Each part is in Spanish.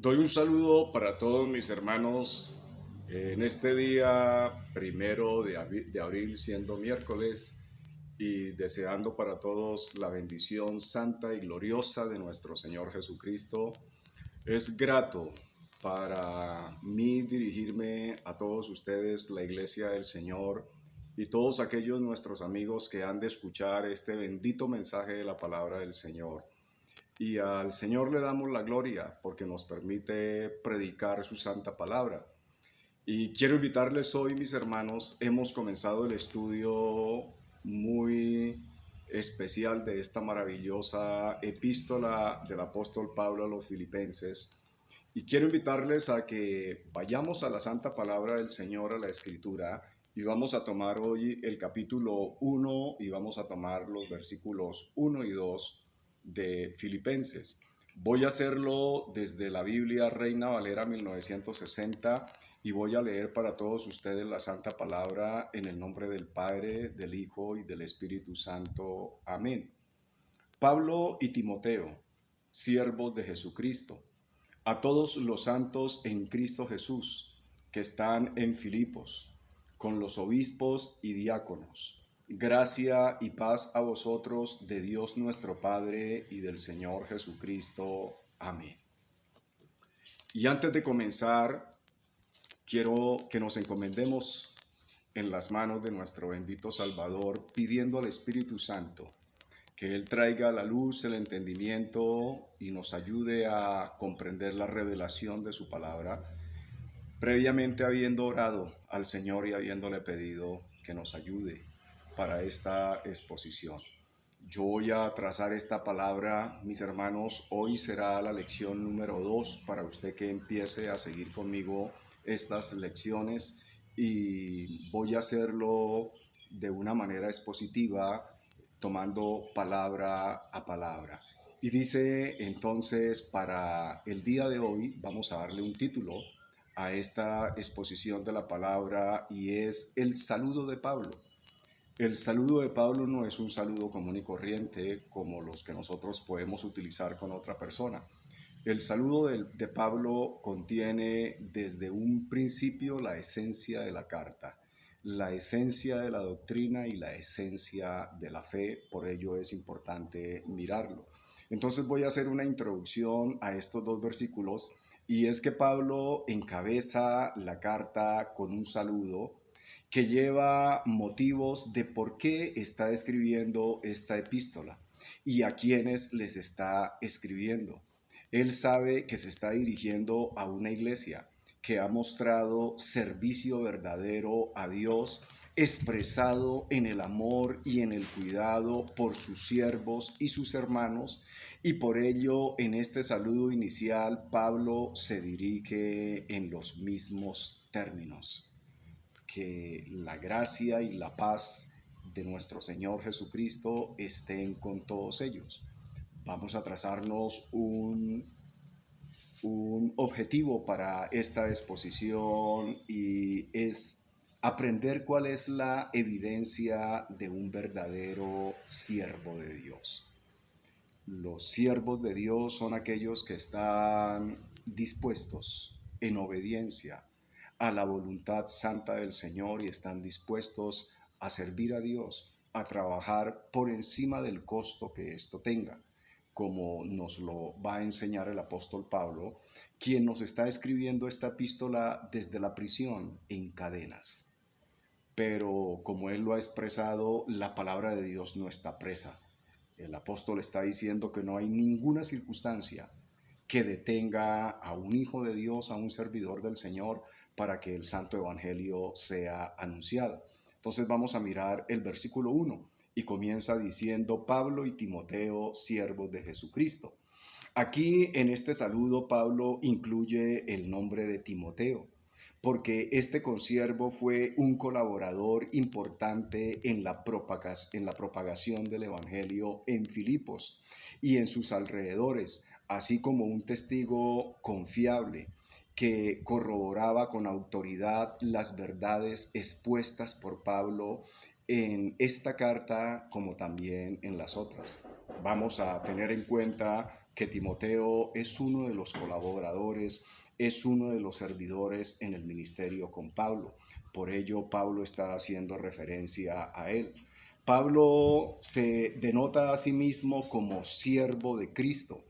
Doy un saludo para todos mis hermanos en este día primero de abril, siendo miércoles, y deseando para todos la bendición santa y gloriosa de nuestro Señor Jesucristo. Es grato para mí dirigirme a todos ustedes, la Iglesia del Señor, y todos aquellos nuestros amigos que han de escuchar este bendito mensaje de la palabra del Señor. Y al Señor le damos la gloria porque nos permite predicar su santa palabra. Y quiero invitarles hoy, mis hermanos, hemos comenzado el estudio muy especial de esta maravillosa epístola del apóstol Pablo a los Filipenses. Y quiero invitarles a que vayamos a la santa palabra del Señor, a la Escritura, y vamos a tomar hoy el capítulo 1 y vamos a tomar los versículos 1 y 2 de Filipenses. Voy a hacerlo desde la Biblia Reina Valera 1960 y voy a leer para todos ustedes la santa palabra en el nombre del Padre, del Hijo y del Espíritu Santo. Amén. Pablo y Timoteo, siervos de Jesucristo, a todos los santos en Cristo Jesús que están en Filipos, con los obispos y diáconos. Gracia y paz a vosotros de Dios nuestro Padre y del Señor Jesucristo. Amén. Y antes de comenzar, quiero que nos encomendemos en las manos de nuestro bendito Salvador, pidiendo al Espíritu Santo que Él traiga a la luz el entendimiento y nos ayude a comprender la revelación de su palabra, previamente habiendo orado al Señor y habiéndole pedido que nos ayude para esta exposición. Yo voy a trazar esta palabra, mis hermanos. Hoy será la lección número 2 para usted que empiece a seguir conmigo estas lecciones, y voy a hacerlo de una manera expositiva, tomando palabra a palabra. Y dice entonces, para el día de hoy vamos a darle un título a esta exposición de la palabra, y es el saludo de Pablo. El saludo de Pablo no es un saludo común y corriente como los que nosotros podemos utilizar con otra persona. El saludo de Pablo contiene desde un principio la esencia de la carta, la esencia de la doctrina y la esencia de la fe. Por ello es importante mirarlo. Entonces voy a hacer una introducción a estos dos versículos, y es que Pablo encabeza la carta con un saludo que lleva motivos de por qué está escribiendo esta epístola y a quienes les está escribiendo. Él sabe que se está dirigiendo a una iglesia que ha mostrado servicio verdadero a Dios, expresado en el amor y en el cuidado por sus siervos y sus hermanos, y por ello en este saludo inicial Pablo se dirige en los mismos términos. Que la gracia y la paz de nuestro Señor Jesucristo estén con todos ellos. Vamos a trazarnos un objetivo para esta exposición, y es aprender cuál es la evidencia de un verdadero siervo de Dios. Los siervos de Dios son aquellos que están dispuestos en obediencia a la voluntad santa del Señor y están dispuestos a servir a Dios, a trabajar por encima del costo que esto tenga, como nos lo va a enseñar el apóstol Pablo, quien nos está escribiendo esta epístola desde la prisión en cadenas. Pero como él lo ha expresado, la palabra de Dios no está presa. El apóstol está diciendo que no hay ninguna circunstancia que detenga a un hijo de Dios, a un servidor del Señor, para que el santo evangelio sea anunciado. Entonces vamos a mirar el versículo 1 y comienza diciendo: Pablo y Timoteo, siervos de Jesucristo. Aquí en este saludo Pablo incluye el nombre de Timoteo, porque este consiervo fue un colaborador importante en la propagación del Evangelio en Filipos y en sus alrededores, así como un testigo confiable que corroboraba con autoridad las verdades expuestas por Pablo en esta carta como también en las otras. Vamos a tener en cuenta que Timoteo es uno de los colaboradores, es uno de los servidores en el ministerio con Pablo. Por ello, Pablo está haciendo referencia a él. Pablo se denota a sí mismo como siervo de Cristo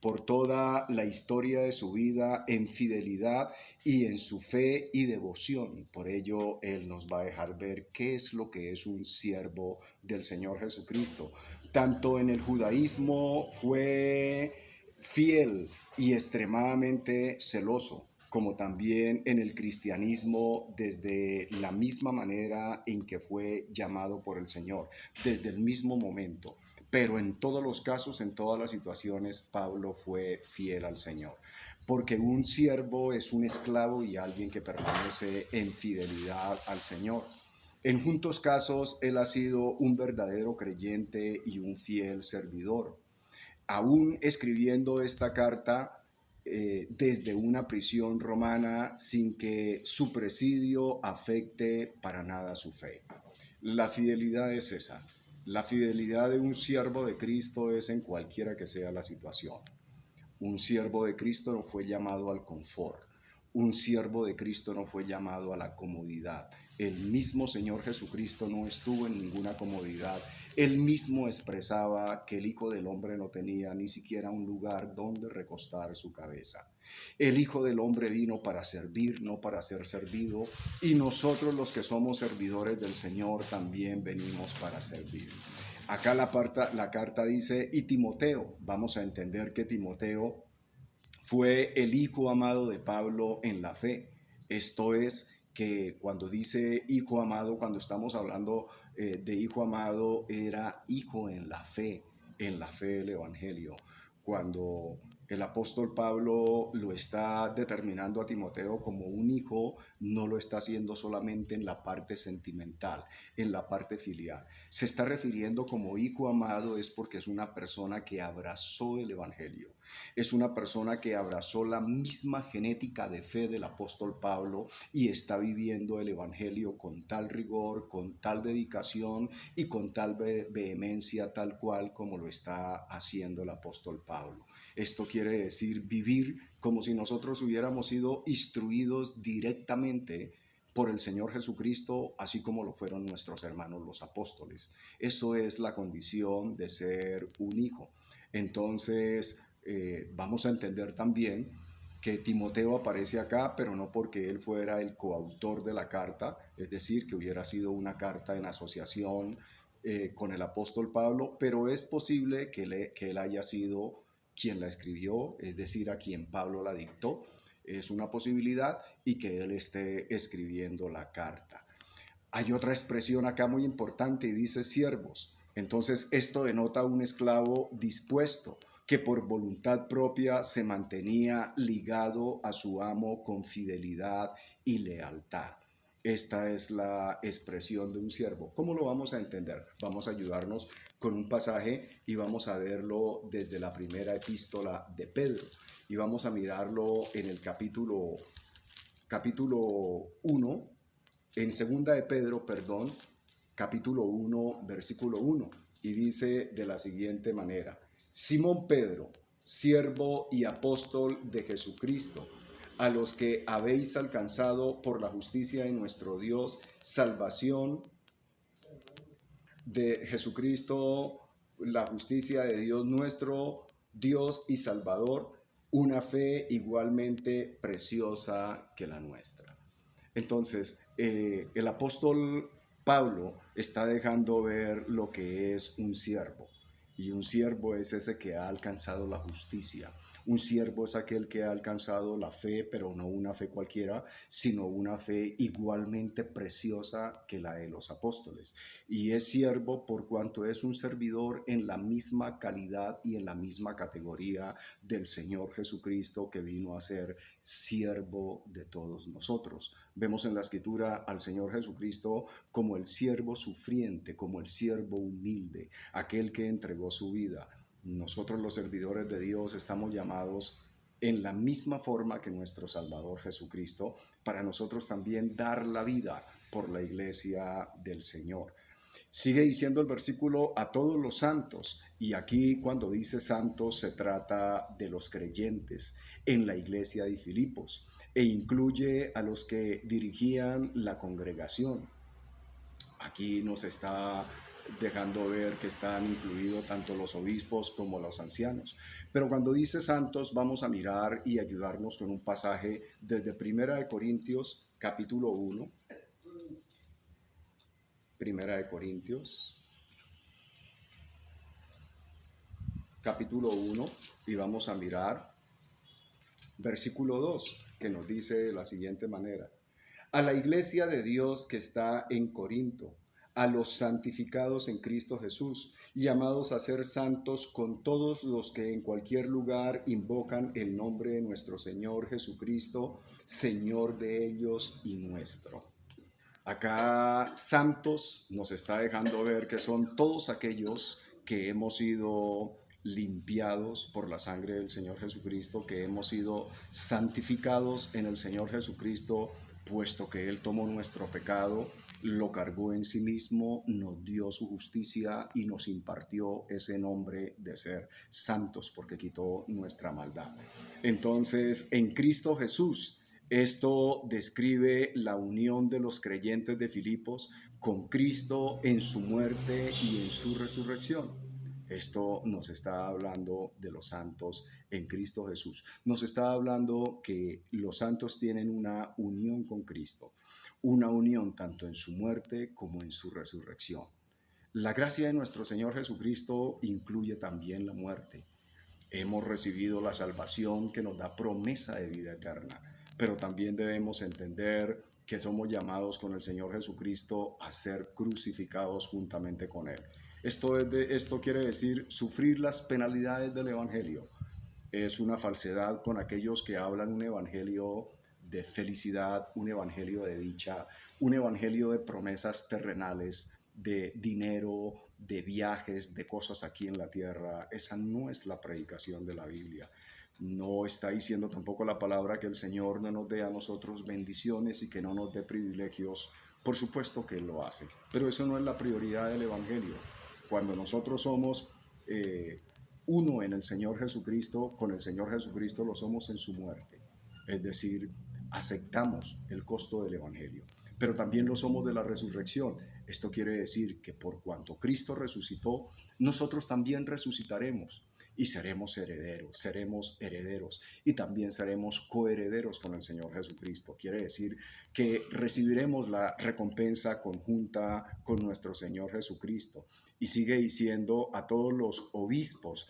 por toda la historia de su vida en fidelidad y en su fe y devoción. Por ello, Él nos va a dejar ver qué es lo que es un siervo del Señor Jesucristo. Tanto en el judaísmo fue fiel y extremadamente celoso, como también en el cristianismo desde la misma manera en que fue llamado por el Señor, desde el mismo momento. Pero en todos los casos, en todas las situaciones, Pablo fue fiel al Señor. Porque un siervo es un esclavo y alguien que permanece en fidelidad al Señor. En juntos casos, él ha sido un verdadero creyente y un fiel servidor. Aún escribiendo esta carta desde una prisión romana sin que su presidio afecte para nada su fe. La fidelidad es esa. La fidelidad de un siervo de Cristo es en cualquiera que sea la situación. Un siervo de Cristo no fue llamado al confort. Un siervo de Cristo no fue llamado a la comodidad. El mismo Señor Jesucristo no estuvo en ninguna comodidad. Él mismo expresaba que el Hijo del Hombre no tenía ni siquiera un lugar donde recostar su cabeza. El Hijo del Hombre vino para servir, no para ser servido, y nosotros los que somos servidores del Señor también venimos para servir. Acá la carta dice, y Timoteo, vamos a entender que Timoteo fue el hijo amado de Pablo en la fe. Esto es que cuando dice hijo amado, cuando estamos hablando de hijo amado, era hijo en la fe del Evangelio. Cuando el apóstol Pablo lo está determinando a Timoteo como un hijo, no lo está haciendo solamente en la parte sentimental, en la parte filial. Se está refiriendo como hijo amado es porque es una persona que abrazó el Evangelio. Es una persona que abrazó la misma genética de fe del apóstol Pablo y está viviendo el Evangelio con tal rigor, con tal dedicación y con tal vehemencia, tal cual como lo está haciendo el apóstol Pablo. Esto quiere decir vivir como si nosotros hubiéramos sido instruidos directamente por el Señor Jesucristo, así como lo fueron nuestros hermanos los apóstoles. Eso es la condición de ser un hijo. Entonces, vamos a entender también que Timoteo aparece acá, pero no porque él fuera el coautor de la carta, es decir, que hubiera sido una carta en asociación con el apóstol Pablo, pero es posible que él haya sido quien la escribió, es decir, a quien Pablo la dictó. Es una posibilidad y que él esté escribiendo la carta. Hay otra expresión acá muy importante y dice siervos. Entonces esto denota un esclavo dispuesto que por voluntad propia se mantenía ligado a su amo con fidelidad y lealtad. Esta es la expresión de un siervo. ¿Cómo lo vamos a entender? Vamos a ayudarnos con un pasaje y vamos a verlo desde la primera epístola de Pedro. Y vamos a mirarlo en el capítulo 1, en segunda de Pedro, perdón, capítulo 1, versículo 1, y dice de la siguiente manera: Simón Pedro, siervo y apóstol de Jesucristo, a los que habéis alcanzado por la justicia de nuestro Dios, salvación de Jesucristo, la justicia de Dios nuestro, Dios y Salvador, una fe igualmente preciosa que la nuestra. Entonces, el apóstol Pablo está dejando ver lo que es un siervo. Y un siervo es ese que ha alcanzado la justicia. Un siervo es aquel que ha alcanzado la fe, pero no una fe cualquiera, sino una fe igualmente preciosa que la de los apóstoles. Y es siervo por cuanto es un servidor en la misma calidad y en la misma categoría del Señor Jesucristo, que vino a ser siervo de todos nosotros. Vemos en la Escritura al Señor Jesucristo como el siervo sufriente, como el siervo humilde, aquel que entregó su vida. Nosotros los servidores de Dios estamos llamados en la misma forma que nuestro Salvador Jesucristo, para nosotros también dar la vida por la iglesia del Señor. Sigue diciendo el versículo a todos los santos, y aquí cuando dice santos se trata de los creyentes en la iglesia de Filipos e incluye a los que dirigían la congregación. Aquí nos está dejando ver que están incluidos tanto los obispos como los ancianos. Pero cuando dice santos, vamos a mirar y ayudarnos con un pasaje desde Primera de Corintios, capítulo 1. Primera de Corintios, capítulo 1, y vamos a mirar versículo 2, que nos dice de la siguiente manera: a la iglesia de Dios que está en Corinto, a los santificados en Cristo Jesús, llamados a ser santos con todos los que en cualquier lugar invocan el nombre de nuestro Señor Jesucristo, Señor de ellos y nuestro. Acá santos nos está dejando ver que son todos aquellos que hemos sido limpiados por la sangre del Señor Jesucristo, que hemos sido santificados en el Señor Jesucristo, puesto que Él tomó nuestro pecado, lo cargó en sí mismo, nos dio su justicia y nos impartió ese nombre de ser santos, porque quitó nuestra maldad. Entonces, en Cristo Jesús, esto describe la unión de los creyentes de Filipos con Cristo en su muerte y en su resurrección. Esto nos está hablando de los santos en Cristo Jesús. Nos está hablando que los santos tienen una unión con Cristo, una unión tanto en su muerte como en su resurrección. La gracia de nuestro Señor Jesucristo incluye también la muerte. Hemos recibido la salvación que nos da promesa de vida eterna, pero también debemos entender que somos llamados con el Señor Jesucristo a ser crucificados juntamente con Él. Esto quiere decir sufrir las penalidades del Evangelio. Es una falsedad con aquellos que hablan un evangelio de felicidad, un evangelio de dicha, un evangelio de promesas terrenales, de dinero, de viajes, de cosas aquí en la tierra. Esa no es la predicación de la Biblia. No está diciendo tampoco la palabra que el Señor no nos dé a nosotros bendiciones y que no nos dé privilegios. Por supuesto que Él lo hace, pero eso no es la prioridad del evangelio. Cuando nosotros somos uno en el Señor Jesucristo, con el Señor Jesucristo lo somos en su muerte. Es decir, aceptamos el costo del Evangelio, pero también lo somos de la resurrección. Esto quiere decir que por cuanto Cristo resucitó, nosotros también resucitaremos y seremos herederos y también seremos coherederos con el Señor Jesucristo. Quiere decir que recibiremos la recompensa conjunta con nuestro Señor Jesucristo. Y sigue diciendo a todos los obispos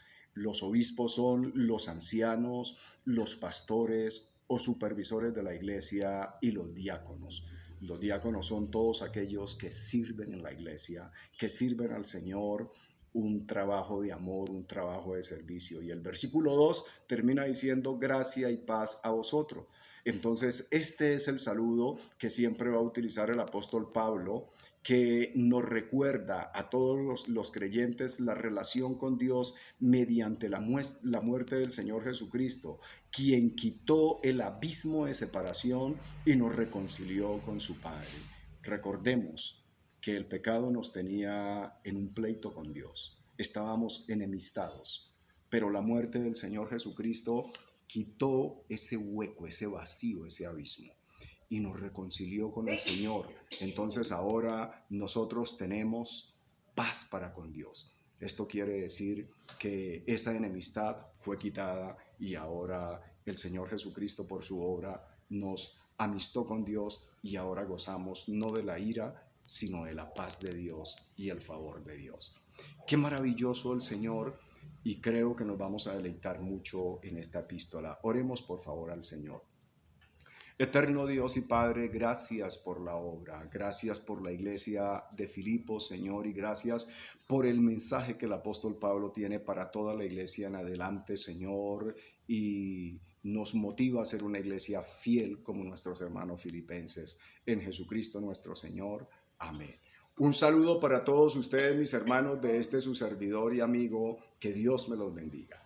son los ancianos, los pastores o supervisores de la iglesia y los diáconos. Los diáconos son todos aquellos que sirven en la iglesia, que sirven al Señor, un trabajo de amor, un trabajo de servicio. Y el versículo 2 termina diciendo gracia y paz a vosotros. Entonces, este es el saludo que siempre va a utilizar el apóstol Pablo, que nos recuerda a todos los creyentes la relación con Dios mediante la muerte del Señor Jesucristo, quien quitó el abismo de separación y nos reconcilió con su Padre. Recordemos que el pecado nos tenía en un pleito con Dios. Estábamos enemistados, pero la muerte del Señor Jesucristo quitó ese hueco, ese vacío, ese abismo y nos reconcilió con el Señor. Entonces ahora nosotros tenemos paz para con Dios. Esto quiere decir que esa enemistad fue quitada y ahora el Señor Jesucristo por su obra nos amistó con Dios y ahora gozamos no de la ira, sino de la paz de Dios y el favor de Dios. Qué maravilloso el Señor, y creo que nos vamos a deleitar mucho en esta epístola. Oremos por favor al Señor. Eterno Dios y Padre, gracias por la obra, gracias por la iglesia de Filipos, Señor, y gracias por el mensaje que el apóstol Pablo tiene para toda la iglesia en adelante, Señor, y nos motiva a ser una iglesia fiel como nuestros hermanos filipenses. En Jesucristo nuestro Señor. Amén. Un saludo para todos ustedes, mis hermanos, de su servidor y amigo. Que Dios me los bendiga.